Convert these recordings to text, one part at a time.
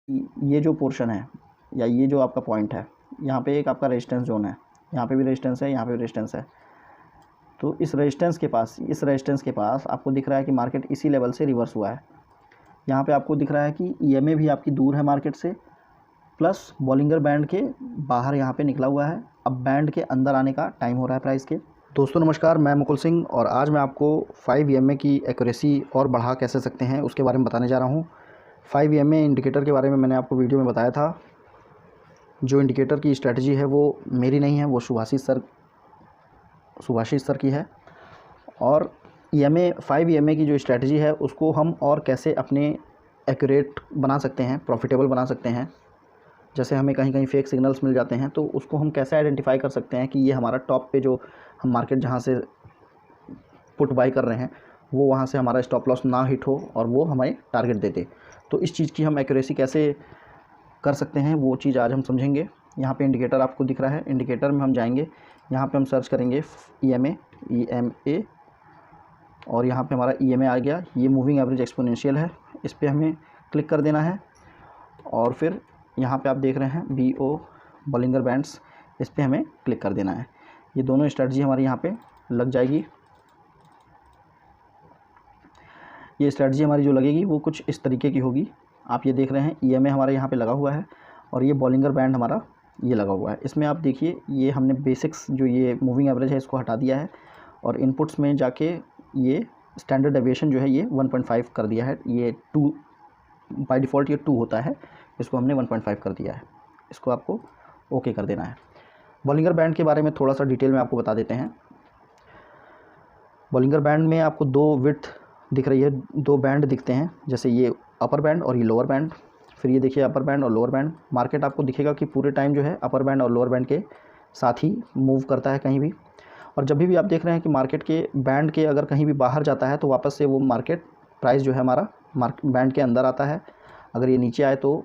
ये जो पोर्शन है या ये जो आपका पॉइंट है, यहाँ पे एक आपका रेजिस्टेंस जोन है, यहाँ पे भी रेजिस्टेंस है, यहाँ पे भी रेजिस्टेंस है। तो इस रेजिस्टेंस के पास आपको दिख रहा है कि मार्केट इसी लेवल से रिवर्स हुआ है। यहाँ पे आपको दिख रहा है कि ईएमए भी आपकी दूर है मार्केट से, प्लस बॉलिंगर बैंड के बाहर यहाँ पे निकला हुआ है। अब बैंड के अंदर आने का टाइम हो रहा है प्राइस के। दोस्तों नमस्कार, मैं मुकुल सिंह और आज मैं आपको 5 ईएमए की एक्यूरेसी और बढ़ा कैसे सकते हैं उसके बारे में बताने जा रहा हूँ। 5 ईएमए इंडिकेटर के बारे में मैंने आपको वीडियो में बताया था। जो इंडिकेटर की स्ट्रेटजी है वो मेरी नहीं है, वो सुभाषित सर की है। और ईएमए 5 ईएमए की जो स्ट्रेटजी है उसको हम और कैसे अपने एक्यूरेट बना सकते हैं, प्रॉफिटेबल बना सकते हैं। जैसे हमें कहीं कहीं फेक सिग्नल्स मिल जाते हैं तो उसको हम कैसे आइडेंटिफाई कर सकते हैं कि ये हमारा टॉप पे जो हम मार्केट जहाँ से पुट बाई कर रहे हैं वो वहाँ से हमारा स्टॉप लॉस ना हिट हो और वो हमें टारगेट दे दे। तो इस चीज़ की हम एक्यूरेसी कैसे कर सकते हैं वो चीज़ आज हम समझेंगे। यहाँ पे इंडिकेटर आपको दिख रहा है, इंडिकेटर में हम जाएंगे, यहाँ पे हम सर्च करेंगे EMA और यहाँ पे हमारा EMA आ गया। ये मूविंग एवरेज एक्सपोनेंशियल है, इस पर हमें क्लिक कर देना है। और फिर यहाँ पे आप देख रहे हैं BO बॉलिंगर बैंड्स, इस पर हमें क्लिक कर देना है। ये दोनों स्ट्रेटजी हमारी यहाँ पे लग जाएगी। ये स्ट्रेटजी हमारी जो लगेगी वो कुछ इस तरीके की होगी। आप ये देख रहे हैं EMA हमारे यहाँ पे लगा हुआ है और ये बॉलिंगर बैंड हमारा ये लगा हुआ है। इसमें आप देखिए ये हमने बेसिक्स जो ये मूविंग एवरेज है इसको हटा दिया है और इनपुट्स में जाके ये स्टैंडर्ड डेविएशन जो है ये 1.5 कर दिया है। ये 2 बाय डिफ़ॉल्ट ये 2 होता है, इसको हमने 1.5 कर दिया है। इसको आपको ओके कर देना है। बॉलिंगर बैंड के बारे में थोड़ा सा डिटेल में आपको बता देते हैं। बॉलिंगर बैंड में आपको 2 विड्थ दिख रही है, 2 बैंड दिखते हैं, जैसे ये अपर बैंड और ये लोअर बैंड। फिर ये देखिए अपर बैंड और लोअर बैंड। मार्केट आपको दिखेगा कि पूरे टाइम जो है अपर बैंड और लोअर बैंड के साथ ही मूव करता है कहीं भी। और जब भी आप देख रहे हैं कि मार्केट के बैंड के अगर कहीं भी बाहर जाता है तो वापस से वो मार्केट प्राइस जो है हमारा बैंड के अंदर आता है। अगर ये नीचे आए तो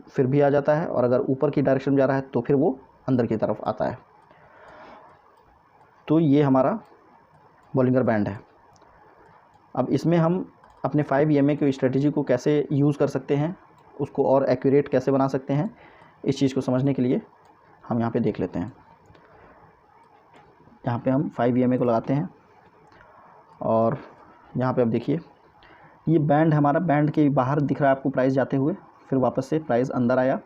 फिर भी आ जाता है और अगर ऊपर की डायरेक्शन में जा रहा है तो फिर वो अंदर की तरफ आता है। तो ये हमारा बॉलिंगर बैंड है। अब इसमें हम अपने 5 ईएमए की स्ट्रेटजी को कैसे यूज़ कर सकते हैं, उसको और एक्यूरेट कैसे बना सकते हैं, इस चीज़ को समझने के लिए हम यहाँ पे देख लेते हैं। यहाँ पे हम 5 ईएमए को लगाते हैं और यहाँ पे अब देखिए ये बैंड हमारा, बैंड के बाहर दिख रहा है आपको प्राइस जाते हुए, फिर वापस से प्राइस अंदर आया।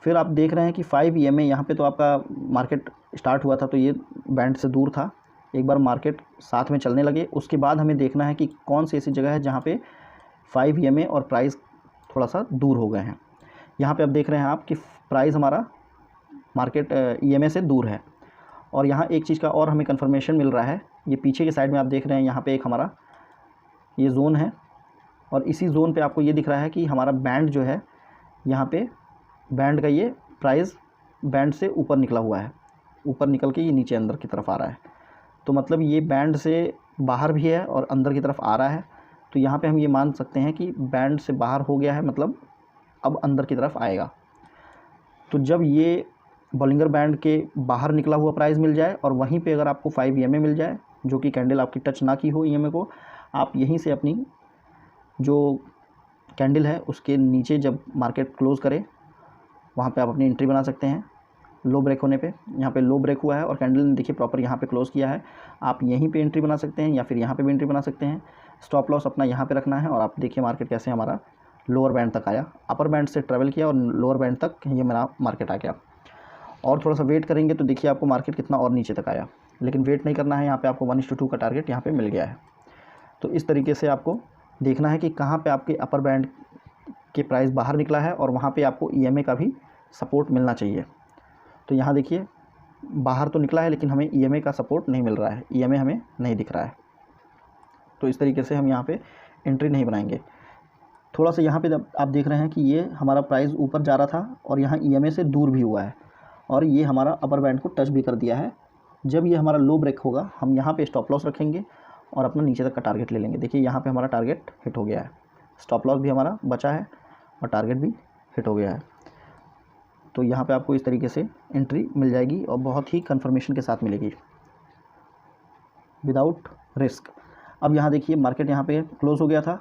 फिर आप देख रहे हैं कि 5 ईएमए यहाँ पे तो आपका मार्केट स्टार्ट हुआ था तो ये बैंड से दूर था। एक बार मार्केट साथ में चलने लगे उसके बाद हमें देखना है कि कौन सी ऐसी जगह है जहाँ पे 5 ईएमए और प्राइस थोड़ा सा दूर हो गए हैं। यहाँ पे अब देख रहे हैं आप कि प्राइस हमारा मार्केट ईएमए से दूर है। और यहाँ एक चीज़ का और हमें कंफर्मेशन मिल रहा है, ये पीछे के साइड में आप देख रहे हैं यहाँ पे एक हमारा ये जोन है और इसी जोन पे आपको ये दिख रहा है कि हमारा बैंड जो है यहाँ पे बैंड का ये प्राइस बैंड से ऊपर निकला हुआ है, ऊपर निकल के ये नीचे अंदर की तरफ आ रहा है। तो मतलब ये बैंड से बाहर भी है और अंदर की तरफ आ रहा है। तो यहाँ पे हम ये मान सकते हैं कि बैंड से बाहर हो गया है, मतलब अब अंदर की तरफ आएगा। तो जब ये बॉलिंगर बैंड के बाहर निकला हुआ प्राइस मिल जाए और वहीं पे अगर आपको 5 ईएमए मिल जाए जो कि कैंडल आपकी टच ना की हो ईएमए को, आप यहीं से अपनी जो कैंडल है उसके नीचे जब मार्केट क्लोज़ करे वहाँ पे आप अपनी एंट्री बना सकते हैं। लो ब्रेक होने पे, यहाँ पे लो ब्रेक हुआ है और कैंडल ने देखिए प्रॉपर यहाँ पे क्लोज़ किया है, आप यहीं पे एंट्री बना सकते हैं या फिर यहाँ पे भी एंट्री बना सकते हैं। स्टॉप लॉस अपना यहाँ पे रखना है और आप देखिए मार्केट कैसे हमारा लोअर बैंड तक आया, अपर बैंड से ट्रेवल किया और लोअर बैंड तक ये मेरा मार्केट आ गया। और थोड़ा सा वेट करेंगे तो देखिए आपको मार्केट कितना और नीचे तक आया, लेकिन वेट नहीं करना है। यहाँ पर आपको 1:2 का टारगेट यहाँ पर मिल गया है। तो इस तरीके से आपको देखना है कि कहाँ पर आपके अपर बैंड के प्राइस बाहर निकला है और वहाँ पर आपको EMA का भी सपोर्ट मिलना चाहिए। तो यहाँ देखिए बाहर तो निकला है लेकिन हमें EMA का सपोर्ट नहीं मिल रहा है, EMA हमें नहीं दिख रहा है। तो इस तरीके से हम यहाँ पे एंट्री नहीं बनाएंगे। थोड़ा सा यहाँ पे आप देख रहे हैं कि ये हमारा प्राइस ऊपर जा रहा था और यहाँ EMA से दूर भी हुआ है और ये हमारा अपर बैंड को टच भी कर दिया है। जब ये हमारा लो ब्रेक होगा हम यहाँ पे स्टॉप लॉस रखेंगे और अपना नीचे तक का टारगेट ले लेंगे। देखिए यहाँ पे हमारा टारगेट हिट हो गया है, स्टॉप लॉस भी हमारा बचा है और टारगेट भी हिट हो गया है। तो यहाँ पे आपको इस तरीके से एंट्री मिल जाएगी और बहुत ही कंफर्मेशन के साथ मिलेगी, विदाउट रिस्क। अब यहाँ देखिए मार्केट यहाँ पे क्लोज़ हो गया था,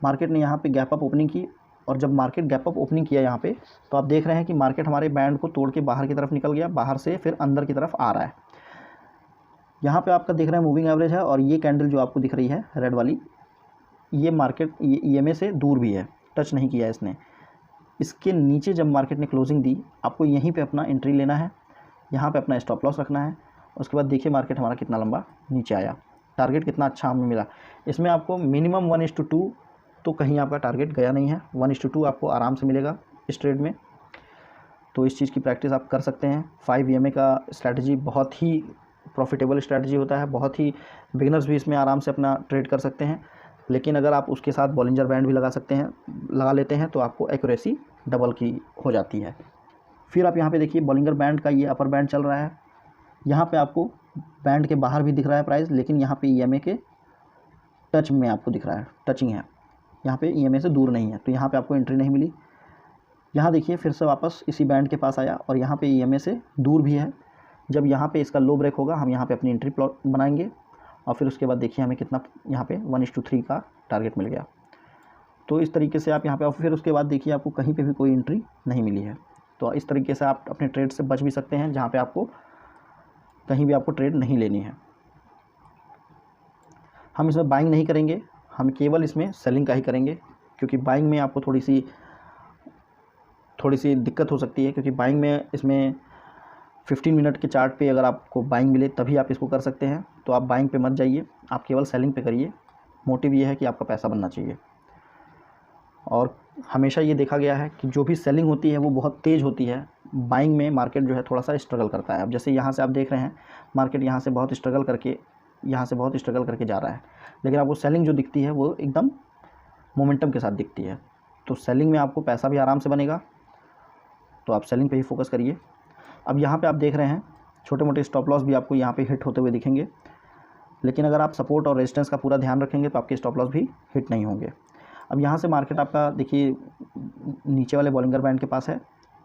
मार्केट ने यहाँ पे गैप अप ओपनिंग की और जब मार्केट गैप अप ओपनिंग किया यहाँ पे, तो आप देख रहे हैं कि मार्केट हमारे बैंड को तोड़ के बाहर की तरफ निकल गया, बाहर से फिर अंदर की तरफ आ रहा है। यहाँ पे आपका दिख रहा है मूविंग एवरेज है, और ये कैंडल जो आपको दिख रही है रेड वाली, ये मार्केट ये EMA से दूर भी है, टच नहीं किया इसने। इसके नीचे जब मार्केट ने क्लोजिंग दी, आपको यहीं पे अपना एंट्री लेना है, यहाँ पे अपना स्टॉप लॉस रखना है। उसके बाद देखिए मार्केट हमारा कितना लंबा नीचे आया, टारगेट कितना अच्छा हमें मिला। इसमें आपको मिनिमम 1:2 तो कहीं आपका टारगेट गया नहीं है, 1:2 आपको आराम से मिलेगा इस ट्रेड में। तो इस चीज़ की प्रैक्टिस आप कर सकते हैं। 5 EMA का स्ट्रैटेजी बहुत ही प्रॉफिटेबल स्ट्रैटेजी होता है, बहुत ही बिगिनर्स भी इसमें आराम से अपना ट्रेड कर सकते हैं। लेकिन अगर आप उसके साथ बॉलिंजर बैंड भी लगा लेते हैं तो आपको एक्यूरेसी डबल की हो जाती है। फिर आप यहाँ पे देखिए बॉलिंजर बैंड का ये अपर बैंड चल रहा है, यहाँ पे आपको बैंड के बाहर भी दिख रहा है प्राइस, लेकिन यहाँ पे EMA के टच में आपको दिख रहा है, टचिंग है, यहाँ पे EMA से दूर नहीं है, तो यहाँ पे आपको एंट्री नहीं मिली। यहाँ देखिए फिर से वापस इसी बैंड के पास आया और यहाँ पे EMA से दूर भी है। जब यहाँ पे इसका लो ब्रेक होगा, हम यहाँ पे अपनी एंट्री प्लॉट बनाएंगे, और फिर उसके बाद देखिए हमें कितना यहाँ पे 1:3 का टारगेट मिल गया। तो इस तरीके से आप यहाँ पे, फिर उसके बाद देखिए आपको कहीं पे भी कोई एंट्री नहीं मिली है। तो इस तरीके से आप अपने ट्रेड से बच भी सकते हैं, जहाँ पे आपको कहीं भी आपको ट्रेड नहीं लेनी है। हम इसमें बाइंग नहीं करेंगे, हम केवल इसमें सेलिंग का ही करेंगे, क्योंकि बाइंग में आपको थोड़ी सी दिक्कत हो सकती है, क्योंकि बाइंग में इसमें 15 मिनट के चार्ट पे अगर आपको बाइंग मिले तभी आप इसको कर सकते हैं। तो आप बाइंग पे मत जाइए, आप केवल सेलिंग पे करिए। मोटिव ये है कि आपका पैसा बनना चाहिए। और हमेशा ये देखा गया है कि जो भी सेलिंग होती है वो बहुत तेज़ होती है, बाइंग में मार्केट जो है थोड़ा सा स्ट्रगल करता है। अब जैसे यहाँ से आप देख रहे हैं मार्केट यहाँ से बहुत स्ट्रगल करके जा रहा है, लेकिन आपको सेलिंग जो दिखती है वो एकदम मोमेंटम के साथ दिखती है। तो सेलिंग में आपको पैसा भी आराम से बनेगा, तो आप सेलिंग पे ही फोकस करिए। अब यहाँ पे आप देख रहे हैं छोटे मोटे स्टॉप लॉस भी आपको यहाँ पे हिट होते हुए दिखेंगे, लेकिन अगर आप सपोर्ट और रेजिस्टेंस का पूरा ध्यान रखेंगे तो आपके स्टॉप लॉस भी हिट नहीं होंगे। अब यहाँ से मार्केट आपका देखिए नीचे वाले बॉलिंगर बैंड के पास है,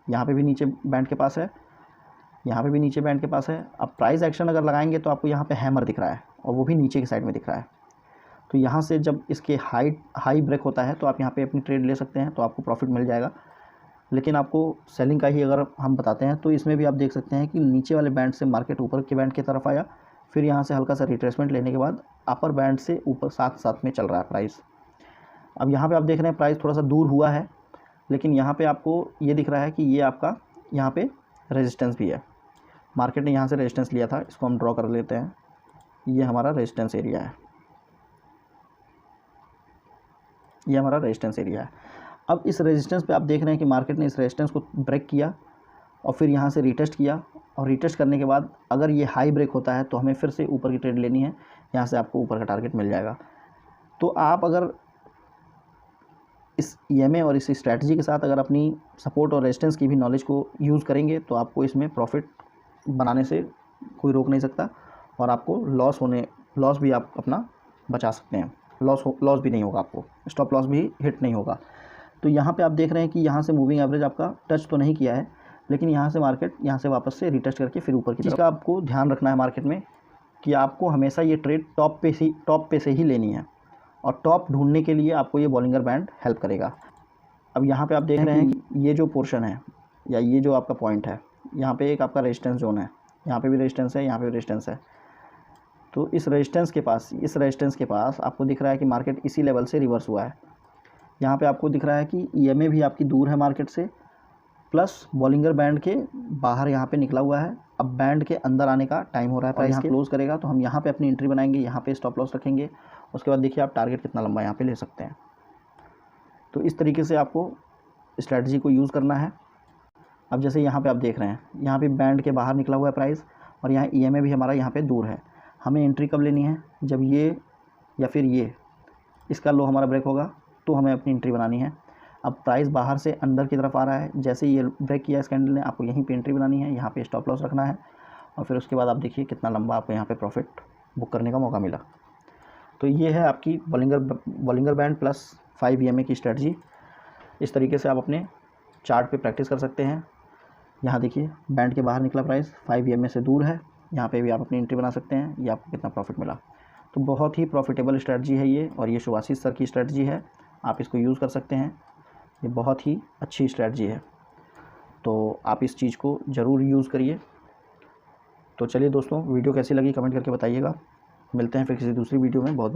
यहाँ पे भी नीचे बैंड के पास है, यहाँ पे भी नीचे बैंड के पास है। अब प्राइस एक्शन अगर लगाएंगे तो आपको यहाँ पे हैमर दिख रहा है, और वो भी नीचे की साइड में दिख रहा है। तो यहाँ से जब इसके हाई ब्रेक होता है तो आप यहाँ पे अपनी ट्रेड ले सकते हैं, तो आपको प्रॉफिट मिल जाएगा। लेकिन आपको सेलिंग का ही अगर हम बताते हैं तो इसमें भी आप देख सकते हैं कि नीचे वाले बैंड से मार्केट ऊपर के बैंड की तरफ आया, फिर यहाँ से हल्का सा रिट्रेसमेंट लेने के बाद अपर बैंड से ऊपर साथ में चल रहा है प्राइस। अब यहाँ पे आप देख रहे हैं प्राइस थोड़ा सा दूर हुआ है, लेकिन यहाँ पे आपको ये दिख रहा है कि ये आपका यहाँ पे रेजिस्टेंस भी है। मार्केट ने यहाँ से रेजिस्टेंस लिया था, इसको हम ड्रॉ कर लेते हैं। ये हमारा रेजिस्टेंस एरिया है, ये हमारा रेजिस्टेंस एरिया है। अब इस रेजिस्टेंस पे आप देख रहे हैं कि मार्केट ने इस रेजिस्टेंस को ब्रेक किया और फिर यहाँ से रीटेस्ट किया, और रीटेस्ट करने के बाद अगर ये हाई ब्रेक होता है तो हमें फिर से ऊपर की ट्रेड लेनी है, यहाँ से आपको ऊपर का टारगेट मिल जाएगा। तो आप अगर इस EMA और इस स्ट्रैटेजी के साथ अगर अपनी सपोर्ट और रेजिस्टेंस की भी नॉलेज को यूज़ करेंगे तो आपको इसमें प्रॉफिट बनाने से कोई रोक नहीं सकता, और आपको लॉस भी आप अपना बचा सकते हैं। लॉस भी नहीं होगा, आपको स्टॉप लॉस भी हिट नहीं होगा। तो यहाँ पे आप देख रहे हैं कि यहाँ से मूविंग एवरेज आपका टच तो नहीं किया है, लेकिन यहाँ से मार्केट यहाँ से वापस से रिटेस्ट करके फिर ऊपर की तरफ। इसका आपको ध्यान रखना है मार्केट में कि आपको हमेशा ये ट्रेड टॉप पे से ही लेनी है, और टॉप ढूंढने के लिए आपको ये बॉलिंगर बैंड हेल्प करेगा। अब यहाँ पे आप देख रहे हैं कि ये जो पोर्शन है या ये जो आपका पॉइंट है, यहाँ पे एक आपका रेजिस्टेंस जोन है, यहाँ पे भी रेजिस्टेंस है, यहाँ पे भी रेजिस्टेंस है। तो इस रेजिस्टेंस के पास आपको दिख रहा है कि मार्केट इसी लेवल से रिवर्स हुआ है। यहाँ पे आपको दिख रहा है कि EMA भी आपकी दूर है मार्केट से, प्लस बॉलिंगर बैंड के बाहर यहाँ पे निकला हुआ है। अब बैंड के अंदर आने का टाइम हो रहा है, प्राइस यहाँ क्लोज करेगा तो हम यहाँ पे अपनी एंट्री बनाएंगे, यहाँ पे स्टॉप लॉस रखेंगे। उसके बाद देखिए आप टारगेट कितना लंबा यहाँ पे ले सकते हैं। तो इस तरीके से आपको स्ट्रैटेजी को यूज़ करना है। अब जैसे यहाँ पे आप देख रहे हैं, यहाँ पे बैंड के बाहर निकला हुआ है प्राइस, और यहाँ EMA भी हमारा यहाँ पे दूर है। हमें एंट्री कब लेनी है? जब ये या फिर ये इसका लो हमारा ब्रेक होगा तो हमें अपनी एंट्री बनानी है। अब प्राइस बाहर से अंदर की तरफ आ रहा है, जैसे ये ब्रेक किया इस कैंडल ने, आपको यहीं पे एंट्री बनानी है, यहाँ पे स्टॉप लॉस रखना है, और फिर उसके बाद आप देखिए कितना लंबा आपको यहाँ पे प्रॉफिट बुक करने का मौका मिला। तो ये है आपकी बॉलिंगर बैंड प्लस 5 EMA की स्ट्रेटजी। इस तरीके से आप अपने चार्ट पे प्रैक्टिस कर सकते हैं। यहाँ देखिए बैंड के बाहर निकला प्राइस 5 EMA से दूर है, यहाँ पे भी आप अपनी एंट्री बना सकते हैं। ये आपको कितना प्रॉफिट मिला। तो बहुत ही प्रॉफिटेबल स्ट्रेटजी है ये, और ये शुभाशीष सर की स्ट्रेटजी है, आप इसको यूज़ कर सकते हैं। ये बहुत ही अच्छी स्ट्रैटेजी है, तो आप इस चीज़ को ज़रूर यूज़ करिए। तो चलिए दोस्तों, वीडियो कैसी लगी कमेंट करके बताइएगा। मिलते हैं फिर किसी दूसरी वीडियो में। बहुत